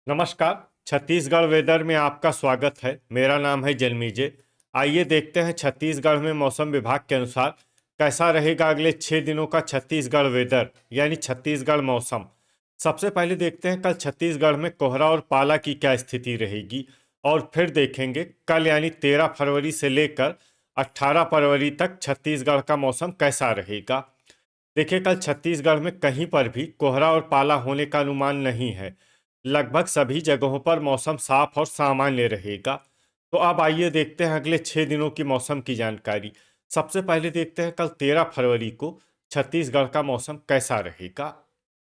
नमस्कार। छत्तीसगढ़ वेदर में आपका स्वागत है। मेरा नाम है जन्मीजे। आइए देखते हैं छत्तीसगढ़ में मौसम विभाग के अनुसार कैसा रहेगा अगले 6 दिनों का छत्तीसगढ़ वेदर यानी छत्तीसगढ़ मौसम। सबसे पहले देखते हैं कल छत्तीसगढ़ में कोहरा और पाला की क्या स्थिति रहेगी, और फिर देखेंगे कल यानी 13 फरवरी से लेकर 18 फरवरी तक छत्तीसगढ़ का मौसम कैसा रहेगा। देखिए, कल छत्तीसगढ़ में कहीं पर भी कोहरा और पाला होने का अनुमान नहीं है। लगभग सभी जगहों पर मौसम साफ और सामान्य रहेगा। तो अब आइए देखते हैं अगले 6 दिनों की मौसम की जानकारी। सबसे पहले देखते हैं कल 13 फरवरी को छत्तीसगढ़ का मौसम कैसा रहेगा।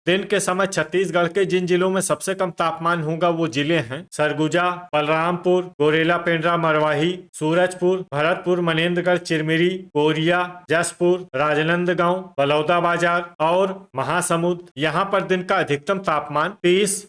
दिन के समय छत्तीसगढ़ के जिन जिलों में सबसे कम तापमान होगा वो जिले हैं सरगुजा, बलरामपुर, गोरेला पेंड्रा मरवाही, सूरजपुर, भरतपुर, मनेन्द्रगढ़, चिरमिरी, कोरिया, जसपुर, राजनांदगांव, बलौदाबाजार और महासमुंद। यहाँ पर दिन का अधिकतम तापमान 30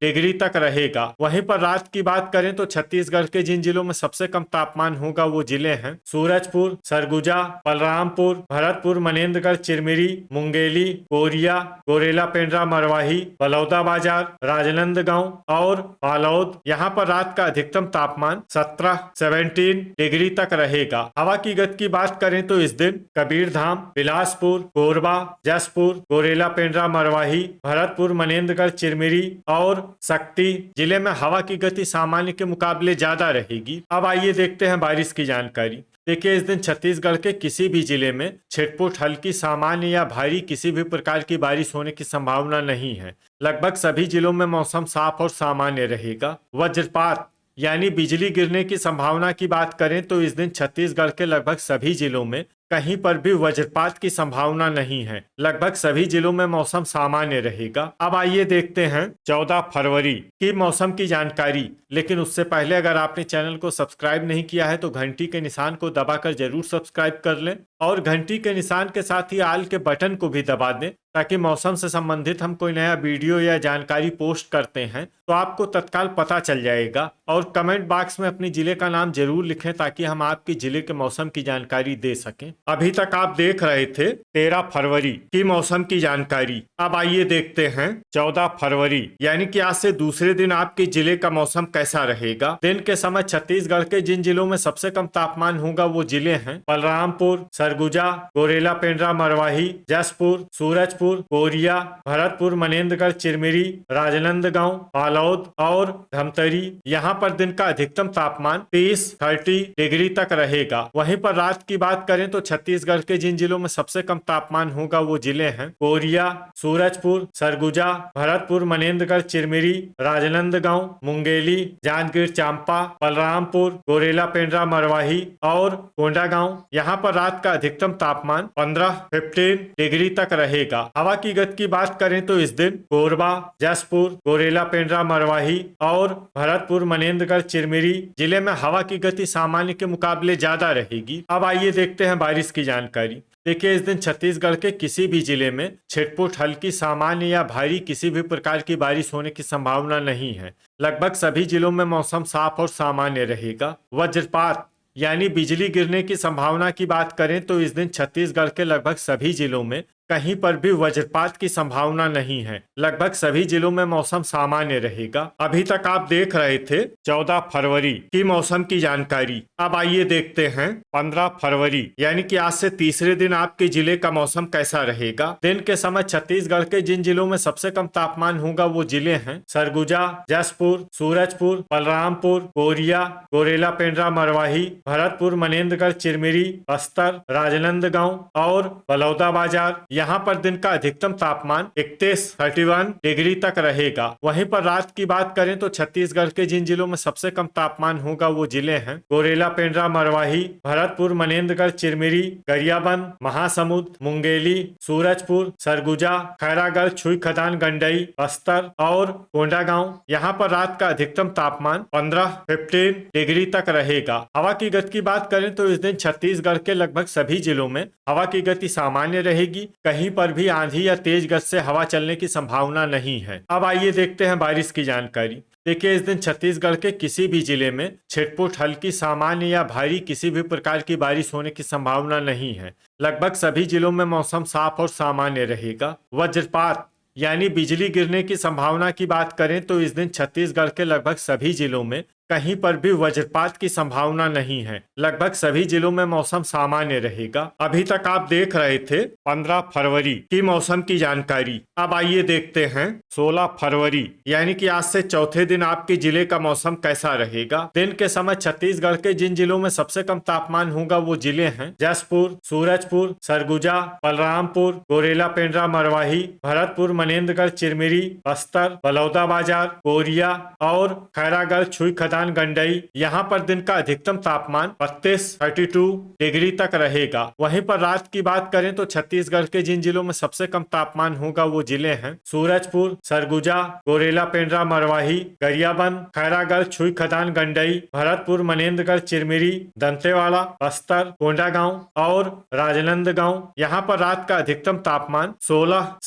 डिग्री तक रहेगा। वहीं पर रात की बात करें तो छत्तीसगढ़ के जिन जिलों में सबसे कम तापमान होगा वो जिले हैं सूरजपुर, सरगुजा, बलरामपुर, भरतपुर, मनेन्द्रगढ़, चिरमिरी, मुंगेली, कोरिया, गोरेला पेंड्रा मरवाही, बलौदाबाजार, राजनांदगांव और बालोद। यहाँ पर रात का अधिकतम तापमान 17 डिग्री तक रहेगा। हवा की गति की बात करें तो इस दिन कबीरधाम, बिलासपुर, कोरबा, जसपुर, गोरेला पेंड्रा मरवाही, भरतपुर, मनेन्द्रगढ़, चिरमिरी और सक्ती जिले में हवा की गति सामान्य के मुकाबले ज्यादा रहेगी। अब आइए देखते हैं बारिश की जानकारी। देखिए, इस दिन छत्तीसगढ़ के किसी भी जिले में छिटपुट, हल्की, सामान्य या भारी किसी भी प्रकार की बारिश होने की संभावना नहीं है। लगभग सभी जिलों में मौसम साफ और सामान्य रहेगा। वज्रपात यानी बिजली गिरने की संभावना की बात करें तो इस दिन छत्तीसगढ़ के लगभग सभी जिलों में कहीं पर भी वज्रपात की संभावना नहीं है। लगभग सभी जिलों में मौसम सामान्य रहेगा। अब आइए देखते हैं 14 फरवरी की मौसम की जानकारी। लेकिन उससे पहले अगर आपने चैनल को सब्सक्राइब नहीं किया है तो घंटी के निशान को दबाकर जरूर सब्सक्राइब कर लें और घंटी के निशान के साथ ही आल के बटन को भी दबा दें, ताकि मौसम से संबंधित हम कोई नया वीडियो या जानकारी पोस्ट करते हैं तो आपको तत्काल पता चल जाएगा। और कमेंट बॉक्स में अपने जिले का नाम जरूर लिखें ताकि हम आपके जिले के मौसम की जानकारी दे सकें। अभी तक आप देख रहे थे 13 फरवरी की मौसम की जानकारी। अब आइए देखते हैं 14 फरवरी यानी कि आज से दूसरे दिन आपके जिले का मौसम कैसा रहेगा। दिन के समय छत्तीसगढ़ के जिन जिलों में सबसे कम तापमान होगा वो जिले हैं बलरामपुर, सरगुजा, गोरेला पेंड्रा मरवाही, जसपुर, सूरजपुर, कोरिया, भरतपुर, मनेन्द्रगढ़, चिरमिरी, राजनांदगांव, बालोद और धमतरी। यहाँ पर दिन का अधिकतम तापमान 30 डिग्री तक रहेगा। वहीं पर रात की बात करें तो छत्तीसगढ़ के जिन जिलों में सबसे कम तापमान होगा वो जिले हैं कोरिया, सूरजपुर, सरगुजा, भरतपुर, मनेन्द्रगढ़, चिरमिरी, राजनांदगांव, मुंगेली, जांजगीर चांपा, बलरामपुर, गोरेला पेंड्रा मरवाही और कोंडागांव। यहाँ पर रात का अधिकतम तापमान 15 डिग्री तक रहेगा। हवा की गति की बात करें तो इस दिन कोरबा, जसपुर, गोरेला पेंड्रा मरवाही और भरतपुर, मनेन्द्रगढ़, चिरमिरी जिले में हवा की गति सामान्य के मुकाबले ज्यादा रहेगी। अब आइए देखते हैं बारिश की जानकारी। देखिए, इस दिन छत्तीसगढ़ के किसी भी जिले में छिटपुट, हल्की, सामान्य या भारी किसी भी प्रकार की बारिश होने की संभावना नहीं है। लगभग सभी जिलों में मौसम साफ और सामान्य रहेगा। वज्रपात यानी बिजली गिरने की संभावना की बात करें तो इस दिन छत्तीसगढ़ के लगभग सभी जिलों में कहीं पर भी वज्रपात की संभावना नहीं है। लगभग सभी जिलों में मौसम सामान्य रहेगा। अभी तक आप देख रहे थे 14 फरवरी की मौसम की जानकारी। अब आइए देखते हैं 15 फरवरी यानी कि आज से तीसरे दिन आपके जिले का मौसम कैसा रहेगा। दिन के समय छत्तीसगढ़ के जिन जिलों में सबसे कम तापमान होगा वो जिले हैं सरगुजा, जसपुर, सूरजपुर, बलरामपुर, कोरिया, गोरेला पेंड्रा मरवाही, भरतपुर, मनेन्द्रगढ़, चिरमिरी, बस्तर, राजनांदगांव और बलौदाबाजार। यहाँ पर दिन का अधिकतम तापमान 31 डिग्री तक रहेगा। वहीं पर रात की बात करें तो छत्तीसगढ़ के जिन जिलों में सबसे कम तापमान होगा वो जिले हैं गोरेला पेंड्रा मरवाही, भरतपुर, मनेन्द्रगढ़, चिरमिरी, गरियाबंद, महासमुंद, मुंगेली, सूरजपुर, सरगुजा, खैरागढ़, छुई खदान, गंडई, बस्तर और कोंडागांव। यहाँ पर रात का अधिकतम तापमान 15 डिग्री तक रहेगा। हवा की गति की बात करें तो इस दिन छत्तीसगढ़ के लगभग सभी जिलों में हवा की गति सामान्य रहेगी। कहीं पर भी आंधी या तेज गति से हवा चलने की संभावना नहीं है। अब आइए देखते हैं बारिश की जानकारी। देखिए, इस दिन छत्तीसगढ़ के किसी भी जिले में छिटपुट, हल्की, सामान्य या भारी किसी भी प्रकार की बारिश होने की संभावना नहीं है। लगभग सभी जिलों में मौसम साफ और सामान्य रहेगा। वज्रपात यानी बिजली गिरने की संभावना की बात करें तो इस दिन छत्तीसगढ़ के लगभग सभी जिलों में कहीं पर भी वज्रपात की संभावना नहीं है। लगभग सभी जिलों में मौसम सामान्य रहेगा। अभी तक आप देख रहे थे 15 फरवरी की मौसम की जानकारी। अब आइए देखते हैं 16 फरवरी यानी कि आज से चौथे दिन आपके जिले का मौसम कैसा रहेगा। दिन के समय छत्तीसगढ़ के जिन जिलों में सबसे कम तापमान होगा वो जिले हैं जसपुर, सूरजपुर, सरगुजा, बलरामपुर, गोरेला पेंड्रा, मरवाही, भरतपुर, मनेन्द्रगढ़, चिरमिरी, बस्तर, बलौदाबाजार, कोरिया और खैरागढ़, छुई खदान, गंडई। यहाँ पर दिन का अधिकतम तापमान 32 डिग्री तक रहेगा। वहीं पर रात की बात करें तो छत्तीसगढ़ के जिन जिलों में सबसे कम तापमान होगा वो जिले हैं सूरजपुर, सरगुजा, गोरेला पेंड्रा, मरवाही, गरियाबंद, खैरागढ़, छुई खदान, गंडई, भरतपुर, मनेन्द्रगढ़, चिरमिरी, दंतेवाड़ा, बस्तर, कोंडागांव और राजनांदगांव। यहाँ पर रात का अधिकतम तापमान 16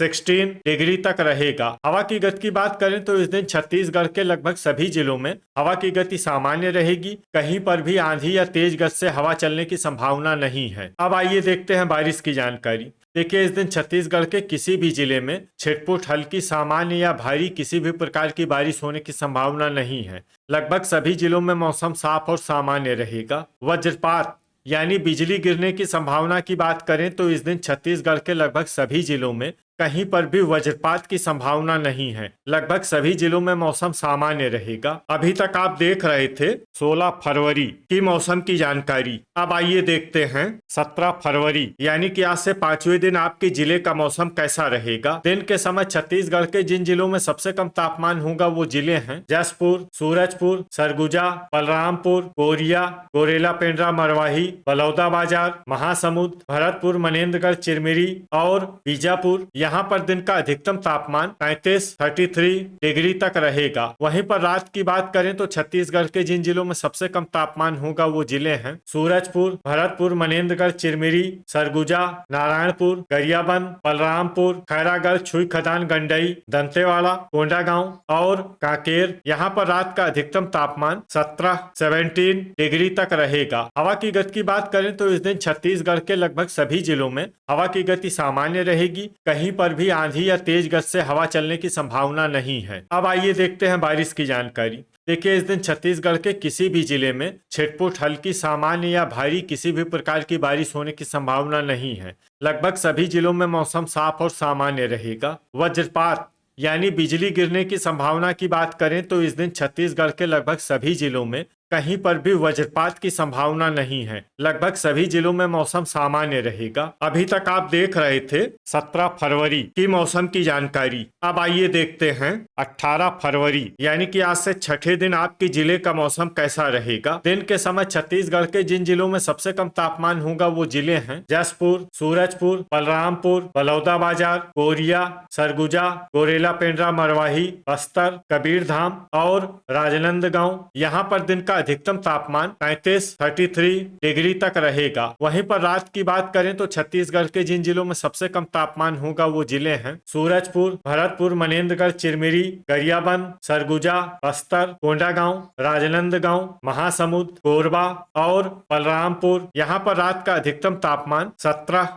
डिग्री तक रहेगा। हवा की गति की बात करें तो इस दिन छत्तीसगढ़ के लगभग सभी जिलों में हवा की गति सामान्य रहेगी। कहीं पर भी आंधी या तेज गति से हवा चलने की संभावना नहीं है। अब आइए देखते हैं बारिश की जानकारी। देखिए, इस दिन छत्तीसगढ़ के किसी भी जिले में छिटपुट, हल्की, सामान्य या भारी किसी भी प्रकार की बारिश होने की संभावना नहीं है। लगभग सभी जिलों में मौसम साफ और सामान्य रहेगा। वज्रपात यानी बिजली गिरने की संभावना की बात करें तो इस दिन छत्तीसगढ़ के लगभग सभी जिलों में कहीं पर भी वज्रपात की संभावना नहीं है। लगभग सभी जिलों में मौसम सामान्य रहेगा। अभी तक आप देख रहे थे 16 फरवरी की मौसम की जानकारी। अब आइए देखते हैं 17 फरवरी यानी कि आज से 5वें दिन आपके जिले का मौसम कैसा रहेगा। दिन के समय छत्तीसगढ़ के जिन जिलों में सबसे कम तापमान होगा वो जिले हैं जसपुर, सूरजपुर, सरगुजा, बलरामपुर, कोरिया, गोरेला पेंड्रा, मरवाही, बलौदाबाजार, महासमुंद, भरतपुर, मनेन्द्रगढ़, चिरमिरी और बीजापुर। यहाँ पर दिन का अधिकतम तापमान 33 डिग्री तक रहेगा। वहीं पर रात की बात करें तो छत्तीसगढ़ के जिन जिलों में सबसे कम तापमान होगा वो जिले हैं सूरजपुर, भरतपुर, मनेन्द्रगढ़, चिरमिरी, सरगुजा, नारायणपुर, गरियाबंद, बलरामपुर, खैरागढ़, छुई खदान, गंडई, दंतेवाड़ा, कोंडागांव और कांकेर। यहाँ पर रात का अधिकतम तापमान 17 डिग्री तक रहेगा। हवा की गति की बात करें तो इस दिन छत्तीसगढ़ के लगभग सभी जिलों में हवा की गति सामान्य रहेगी। कहीं पर भी आंधी या तेज गति से हवा चलने की संभावना नहीं है। अब आइए देखते हैं बारिश की जानकारी। देखिए, इस दिन छत्तीसगढ़ के किसी भी जिले में छिटपुट, हल्की, सामान्य या भारी किसी भी प्रकार की बारिश होने की संभावना नहीं है। लगभग सभी जिलों में मौसम साफ और सामान्य रहेगा। वज्रपात यानी बिजली गिरने की संभावना की बात करें तो इस दिन छत्तीसगढ़ के लगभग सभी जिलों में कहीं पर भी वज्रपात की संभावना नहीं है। लगभग सभी जिलों में मौसम सामान्य रहेगा। अभी तक आप देख रहे थे 17 फरवरी की मौसम की जानकारी। अब आइए देखते हैं 18 फरवरी यानी कि आज से छठे दिन आपके जिले का मौसम कैसा रहेगा। दिन के समय छत्तीसगढ़ के जिन जिलों में सबसे कम तापमान होगा वो जिले हैं जसपुर, सूरजपुर, बलरामपुर, बलौदाबाजार, कोरिया, सरगुजा, गोरेला पेंड्रा, मरवाही, बस्तर, कबीरधाम और राजनांदगांव। यहाँ पर दिन का अधिकतम तापमान 33 डिग्री तक रहेगा। वहीं पर रात की बात करें तो छत्तीसगढ़ के जिन जिलों में सबसे कम तापमान होगा वो जिले हैं सूरजपुर, भरतपुर, मनेन्द्रगढ़, चिरमिरी, गरियाबंद, सरगुजा, बस्तर, कोंडागांव, राजनांदगांव, महासमुंद, कोरबा और बलरामपुर। यहाँ पर रात का अधिकतम तापमान 17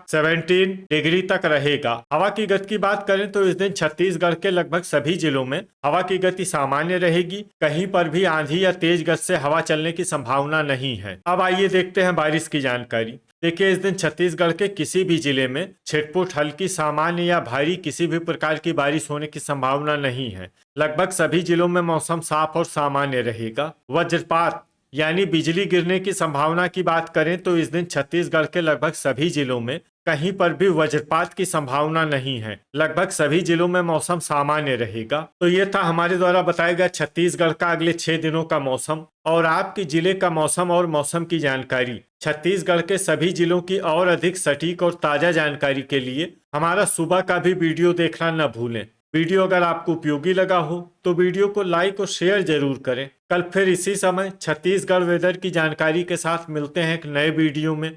डिग्री तक रहेगा। हवा की गति की बात करें तो इस दिन छत्तीसगढ़ के लगभग सभी जिलों में हवा की गति सामान्य रहेगी। कहीं पर भी आंधी या तेज गति से हवा चलने की संभावना नहीं है। अब आइए देखते हैं बारिश की जानकारी। देखिए, इस दिन छत्तीसगढ़ के किसी भी जिले में छिटपुट, हल्की, सामान्य या भारी किसी भी प्रकार की बारिश होने की संभावना नहीं है। लगभग सभी जिलों में मौसम साफ और सामान्य रहेगा। वज्रपात यानी बिजली गिरने की संभावना की बात करें तो इस दिन छत्तीसगढ़ के लगभग सभी जिलों में कहीं पर भी वज्रपात की संभावना नहीं है। लगभग सभी जिलों में मौसम सामान्य रहेगा। तो ये था हमारे द्वारा बताया गया छत्तीसगढ़ का अगले 6 दिनों का मौसम और आपके जिले का मौसम और मौसम की जानकारी। छत्तीसगढ़ के सभी जिलों की और अधिक सटीक और ताजा जानकारी के लिए हमारा सुबह का भी वीडियो देखना न भूलें। वीडियो अगर आपको उपयोगी लगा हो तो वीडियो को लाइक और शेयर जरूर करें। कल फिर इसी समय छत्तीसगढ़ वेदर की जानकारी के साथ मिलते हैं एक नए वीडियो में।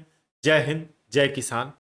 जय हिंद, जय किसान।